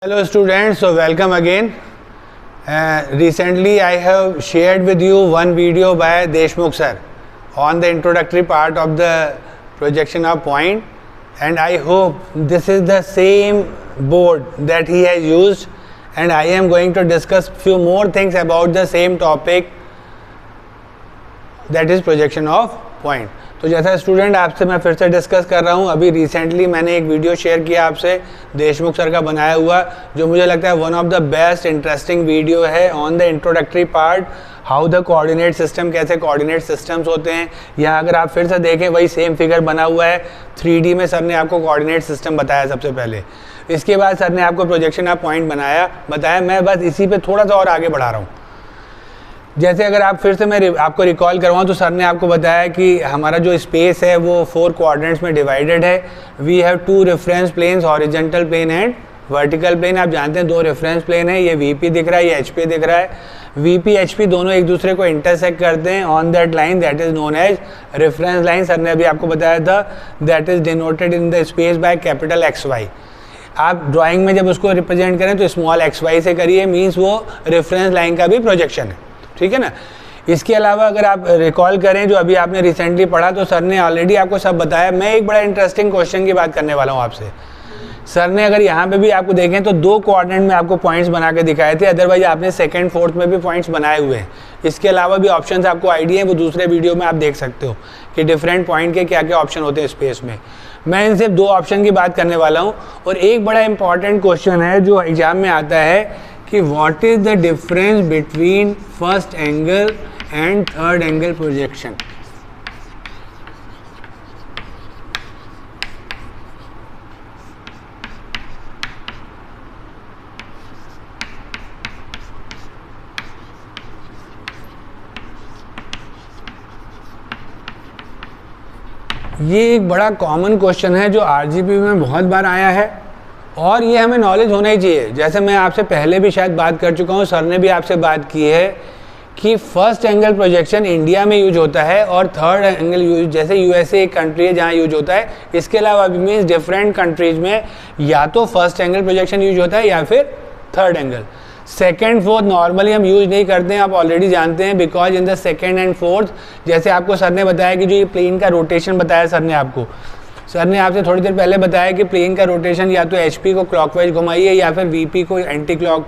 Hello students, so welcome again. Recently I have shared with you one video by Deshmukh sir on the introductory part of the projection of point, and I hope this is the same board that he has used, and I am going to discuss few more things about the same topic, that is projection of point. तो जैसा student आपसे मैं फिर से discuss कर रहा हूँ, अभी रिसेंटली मैंने एक वीडियो शेयर किया आपसे देशमुख सर का बनाया हुआ, जो मुझे लगता है one of the best interesting video है on the introductory part, how the coordinate system, कैसे कोऑर्डिनेट सिस्टम्स होते हैं. यहाँ अगर आप फिर से देखें वही सेम फिगर बना हुआ है 3D में. सर ने आपको कोऑर्डिनेट सिस्टम बताया सबसे पहले, इसके बाद सर ने आपको प्रोजेक्शन ऑफ पॉइंट बताया. मैं बस इसी पे थोड़ा सा और आगे बढ़ा रहा हूँ. जैसे अगर आप फिर से मैं आपको रिकॉल करवाऊँ तो सर ने आपको बताया कि हमारा जो स्पेस है वो 4 क्वाड्रेंट्स में डिवाइडेड है. We have 2 reference planes, horizontal plane and vertical plane. आप जानते हैं 2 रेफरेंस प्लेन है, ये वीपी दिख रहा है, ये एचपी दिख रहा है. वीपी एचपी दोनों एक दूसरे को इंटरसेक्ट करते हैं on that line, that is known as reference line. Sir ने अभी आपको बताया था that is denoted in the space by capital X Y. आप ड्राइंग में जब उसको रिप्रेजेंट करें तो स्मॉल एक्स वाई से करिए, मीन्स वो रेफरेंस लाइन का भी प्रोजेक्शन है, ठीक है ना. इसके अलावा अगर आप रिकॉल करें जो अभी आपने रिसेंटली पढ़ा, तो सर ने ऑलरेडी आपको सब बताया. मैं एक बड़ा इंटरेस्टिंग क्वेश्चन की बात करने वाला हूँ आपसे. सर ने अगर यहाँ पे भी आपको देखें तो 2 क्वाड्रेंट में आपको पॉइंट्स बना के दिखाए थे, अदरवाइज आपने सेकंड फोर्थ में भी पॉइंट्स बनाए हुए हैं. इसके अलावा भी ऑप्शंस आपको आइडिया है, वो दूसरे वीडियो में आप देख सकते हो कि डिफरेंट पॉइंट के क्या क्या ऑप्शन होते हैं स्पेस में. मैं इन सिर्फ 2 ऑप्शन की बात करने वाला हूँ. और एक बड़ा इंपॉर्टेंट क्वेश्चन है जो एग्जाम में आता है कि what is the difference between first angle and third angle projection. ये एक बड़ा कॉमन क्वेश्चन है जो आरजीपी में बहुत बार आया है, और ये हमें नॉलेज होना ही चाहिए. जैसे मैं आपसे पहले भी शायद बात कर चुका हूँ, सर ने भी आपसे बात की है कि फर्स्ट एंगल प्रोजेक्शन इंडिया में यूज होता है और थर्ड एंगल यूज जैसे यूएसए एक कंट्री है जहाँ यूज होता है. इसके अलावा भी मीन्स डिफरेंट कंट्रीज में या तो फर्स्ट एंगल प्रोजेक्शन यूज होता है या फिर third angle. Second fourth normally हम यूज नहीं करते हैं, आप ऑलरेडी जानते हैं, because in the second and fourth जैसे आपको सर ने बताया कि जो ये प्लेन का रोटेशन बताया सर ने आपसे थोड़ी देर पहले बताया कि प्लेन का रोटेशन या तो एचपी को क्लॉकवाइज घुमाइए या फिर वीपी को एंटी क्लॉक.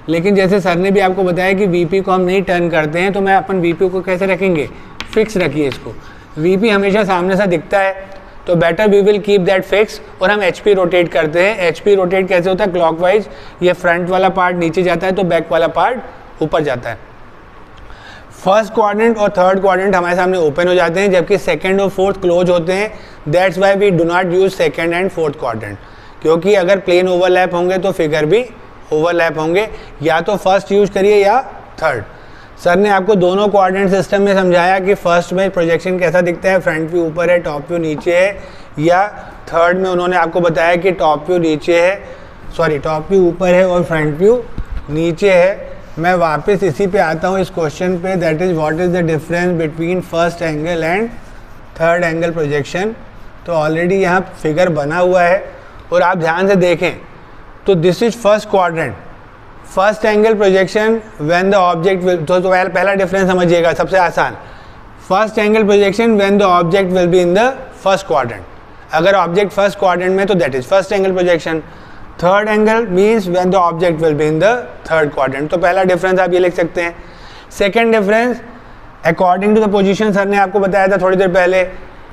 लेकिन जैसे सर ने भी आपको बताया कि वीपी को हम नहीं टर्न करते हैं, तो मैं अपन वीपी को कैसे रखेंगे, फिक्स रखिए इसको. वीपी हमेशा सामने से दिखता है तो better we will keep that fix. और हम एचपी रोटेट करते हैं. एचपी रोटेट कैसे होता है, क्लॉकवाइज. ये फ्रंट वाला पार्ट नीचे जाता है तो बैक वाला पार्ट ऊपर जाता है. फर्स्ट क्वाड्रेंट और थर्ड क्वाड्रेंट हमारे सामने ओपन हो जाते हैं, जबकि सेकंड और फोर्थ क्लोज होते हैं. That's why we do not use second and fourth quadrant, क्योंकि अगर प्लेन ओवरलैप होंगे तो फिगर भी ओवरलैप होंगे. या तो फर्स्ट यूज करिए या थर्ड. सर ने आपको दोनों क्वाड्रेंट सिस्टम में समझाया कि फर्स्ट में प्रोजेक्शन कैसा दिखता है, फ्रंट व्यू ऊपर है, टॉप व्यू नीचे है. या थर्ड में उन्होंने आपको बताया कि टॉप व्यू नीचे है, टॉप व्यू ऊपर है और फ्रंट व्यू नीचे है. मैं वापस इसी पे आता हूँ इस क्वेश्चन पे, that is what is the difference between first angle and third angle projection. तो ऑलरेडी यहाँ फिगर बना हुआ है और आप ध्यान से देखें तो this is first quadrant. First angle projection when the object will, तो पहला डिफरेंस समझिएगा, सबसे आसान. First angle projection when the object will be in the first quadrant. अगर ऑब्जेक्ट फर्स्ट क्वाड्रेंट में तो that is first angle projection. Third angle means when the object will be in the third quadrant. तो पहला difference आप ये लिख सकते हैं. Second difference according to the position, sir ने आपको बताया था थोड़ी देर पहले,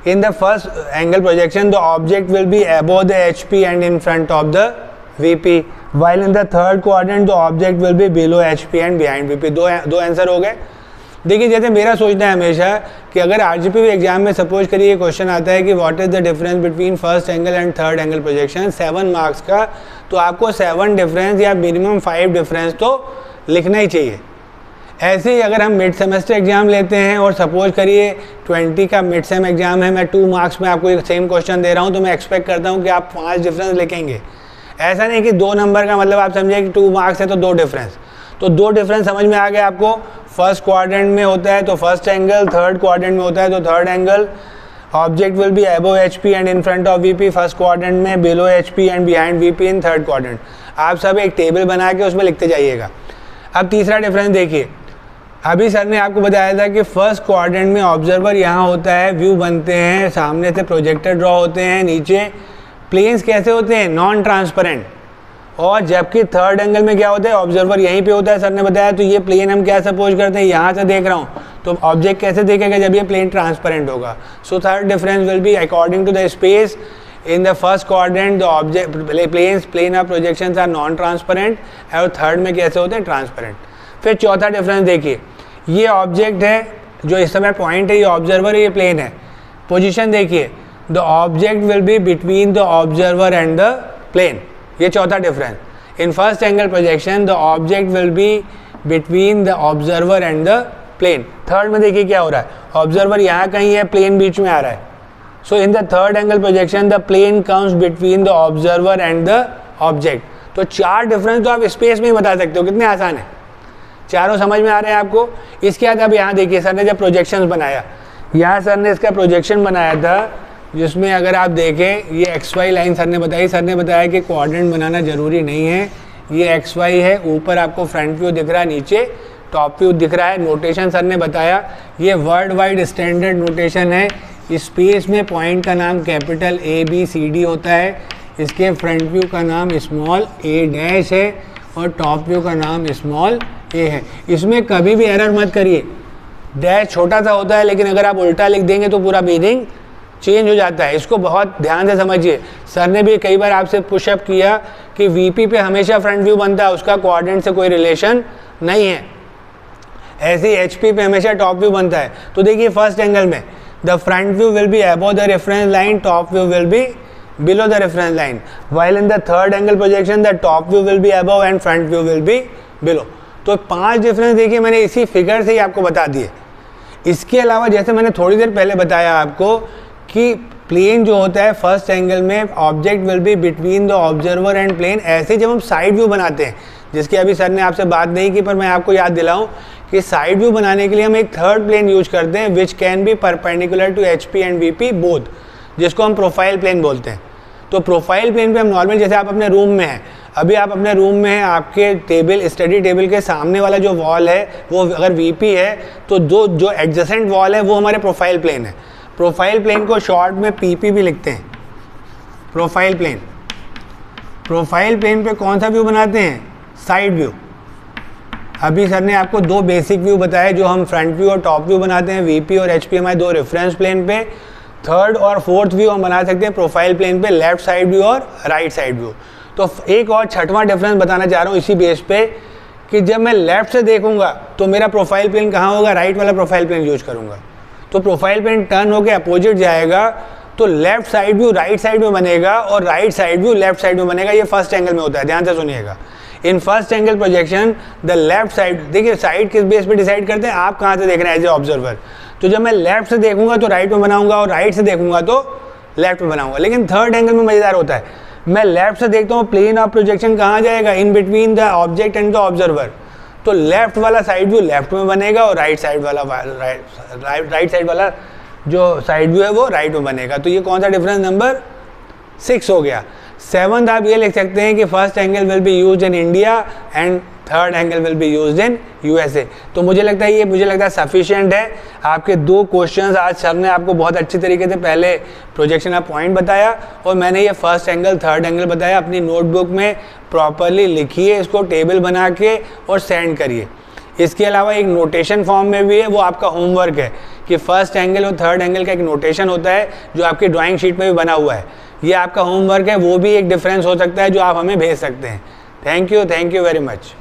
in the first angle projection the object will be above the HP and in front of the VP, while in the third quadrant the object will be below HP and behind VP. दो answer हो गए. देखिए जैसे मेरा सोचना है हमेशा कि अगर आरजीपी एग्जाम में सपोज करिए ये क्वेश्चन आता है कि what is the difference between first angle and third angle projection, 7 marks का, तो आपको 7 डिफरेंस या मिनिमम 5 डिफरेंस तो लिखना ही चाहिए. ऐसे ही अगर हम मिड सेमेस्टर एग्जाम लेते हैं और सपोज करिए 20 का मिड सेम एग्जाम है, मैं 2 मार्क्स में आपको एक सेम क्वेश्चन दे रहा हूँ, तो मैं एक्सपेक्ट करता हूँ कि आप 5 डिफरेंस लिखेंगे. ऐसा नहीं कि 2 नंबर का मतलब आप समझिए कि 2 मार्क्स है तो 2 डिफरेंस. तो 2 डिफरेंस समझ में आ गया आपको. फर्स्ट क्वाड्रेंट में होता है तो फर्स्ट एंगल, थर्ड क्वाड्रेंट में होता है तो third angle. Object will be above HP and in front of VP first quadrant में, below HP and behind VP in third quadrant. आप सब एक टेबल बना के उसमें लिखते जाइएगा। अब तीसरा डिफरेंस देखिए, अभी सर ने आपको बताया था कि फर्स्ट क्वाड्रेंट में ऑब्जर्वर यहाँ होता है, व्यू बनते हैं, सामने से प्रोजेक्टर ड्रॉ होते हैं, नीचे प्लेन्स कैसे होते हैं, नॉन ट्रांसपेरेंट, और जबकि थर्ड एंगल में क्या होता है, ऑब्जर्वर यहीं पे होता है, सर ने बताया। तो ये प्लेन हम क्या सपोज करते हैं, यहाँ से देख रहा हूँ, तो ऑब्जेक्ट कैसे देखेगा, जब ये प्लेन ट्रांसपेरेंट होगा। So third difference will be according to the space in the first quadrant the object plane of projections are non transparent, और थर्ड में कैसे होते हैं, ट्रांसपेरेंट। फिर चौथा डिफरेंस देखिए, ये ऑब्जेक्ट है जो इस समय पॉइंट है, ये ऑब्जर्वर है, ये प्लेन है। पोजीशन देखिए, the object will be between the observer and the plane, ये चौथा difference. In first angle projection the object will be between the observer and the plane. Third में देखिए क्या हो रहा है, ऑब्जर्वर यहाँ कहीं है, प्लेन बीच में आ रहा है। So in the third angle projection the plane comes between the observer and the object. तो चार डिफरेंस तो आप स्पेस में ही बता सकते हो, कितने आसान है, चारों समझ में आ रहे हैं आपको। इसके बाद अब यहाँ देखिए, सर ने जब प्रोजेक्शंस बनाया, यहाँ सर ने इसका प्रोजेक्शन बनाया था, जिसमें अगर आप देखें ये XY लाइन सर ने बताई। सर ने बताया कि क्वाड्रेंट बनाना ज़रूरी नहीं है, ये XY है, ऊपर आपको फ्रंट व्यू दिख रहा है, नीचे टॉप व्यू दिख रहा है। नोटेशन सर ने बताया, ये वर्ल्ड वाइड स्टैंडर्ड नोटेशन है। स्पेस में पॉइंट का नाम कैपिटल ABCD होता है, इसके फ्रंट व्यू का नाम स्मॉल a' है, और टॉप व्यू का नाम स्मॉल a है। इसमें कभी भी एरर मत करिए, डैश छोटा सा होता है, लेकिन अगर आप उल्टा लिख देंगे तो पूरा मीनिंग चेंज हो जाता है। इसको बहुत ध्यान से समझिए। सर ने भी कई बार आपसे पुशअप किया कि VP पे हमेशा फ्रंट व्यू बनता है, उसका क्वाड्रेंट से कोई रिलेशन नहीं है। ऐसे ही HP पे हमेशा टॉप व्यू बनता है। तो देखिए फर्स्ट एंगल में the front view will be above the reference line, top view will be below the reference line, while in the third angle projection the top view will be above and front view will be below। तो 5 difference देखिए मैंने इसी figure से ही आपको बता दिए। इसके अलावा जैसे मैंने थोड़ी देर पहले बताया आपको कि प्लेन जो होता है फर्स्ट एंगल में object will be between the observer and plane, ऐसे जब हम साइड व्यू बनाते हैं, जिसकी अभी सर ने आपसे बात नहीं की पर मैं आपको याद दिलाऊं कि साइड व्यू बनाने के लिए हम एक थर्ड प्लेन यूज करते हैं which can be perpendicular to HP and VP बोथ, जिसको हम प्रोफाइल प्लेन बोलते हैं। तो प्रोफाइल प्लेन पे हम नॉर्मल, जैसे आप अपने रूम में हैं, अभी आप अपने रूम में हैं, आपके टेबल स्टडी टेबल के सामने वाला जो वॉल है वो अगर VP है तो जो एडजेसेंट वॉल है वो हमारे प्रोफाइल प्लेन है। प्रोफाइल प्लेन को शॉर्ट में PP भी लिखते हैं, प्रोफाइल प्लेन। प्रोफाइल प्लेन पे कौन सा व्यू बनाते हैं, साइड व्यू। अभी सर ने आपको 2 बेसिक व्यू बताए जो हम फ्रंट व्यू और टॉप व्यू बनाते हैं। VP और HP हमारे 2 रेफरेंस प्लेन पे। थर्ड और फोर्थ व्यू हम बना सकते हैं प्रोफाइल प्लेन पे, लेफ्ट साइड व्यू और राइट साइड व्यू। तो एक और छठवां डिफरेंस बताना चाह रहा हूँ इसी बेस पे कि जब मैं लेफ्ट से देखूंगा तो मेरा प्रोफाइल प्लेन कहाँ होगा, राइट वाला प्रोफाइल प्लेन यूज करूंगा। तो प्रोफाइल प्लेन टर्न होकर अपोजिट जाएगा तो left side view right side में बनेगा और right side view left side में बनेगा। ये फर्स्ट एंगल में होता है, ध्यान से सुनिएगा। इन first angle projection the left side, देखिए साइड किस बेस पे डिसाइड करते हैं, आप कहाँ से देख रहे हैं एज ए ऑब्जर्वर। तो जब मैं लेफ्ट से देखूंगा तो राइट में बनाऊंगा और राइट से देखूंगा तो लेफ्ट में बनाऊंगा। लेकिन थर्ड एंगल में मजेदार होता है, मैं लेफ्ट से देखता हूँ, प्लेन ऑफ प्रोजेक्शन कहाँ जाएगा, in between the object and the observer. तो लेफ्ट वाला साइड व्यू लेफ्ट में बनेगा और राइट साइड वाला जो साइड व्यू है वो राइट में बनेगा। तो ये कौन सा डिफरेंस नंबर 6 हो गया। 7th आप ये लिख सकते हैं कि first angle will be used in India and third angle will be used in USA। तो मुझे लगता है सफिशिएंट है। आपके 2 क्वेश्चंस आज सर ने आपको बहुत अच्छी तरीके से पहले प्रोजेक्शन ऑफ पॉइंट बताया और मैंने ये फर्स्ट एंगल थर्ड एंगल बताया। अपनी नोटबुक में प्रॉपरली लिखिए, इसको टेबल बना के और सेंड करिए। इसके अलावा एक नोटेशन फॉर्म में भी है, वो आपका होमवर्क है कि फर्स्ट एंगल और थर्ड एंगल का एक नोटेशन होता है जो आपकी ड्राइंग शीट में भी बना हुआ है। ये आपका होमवर्क है, वो भी एक डिफरेंस हो सकता है जो आप हमें भेज सकते हैं। Thank you very much.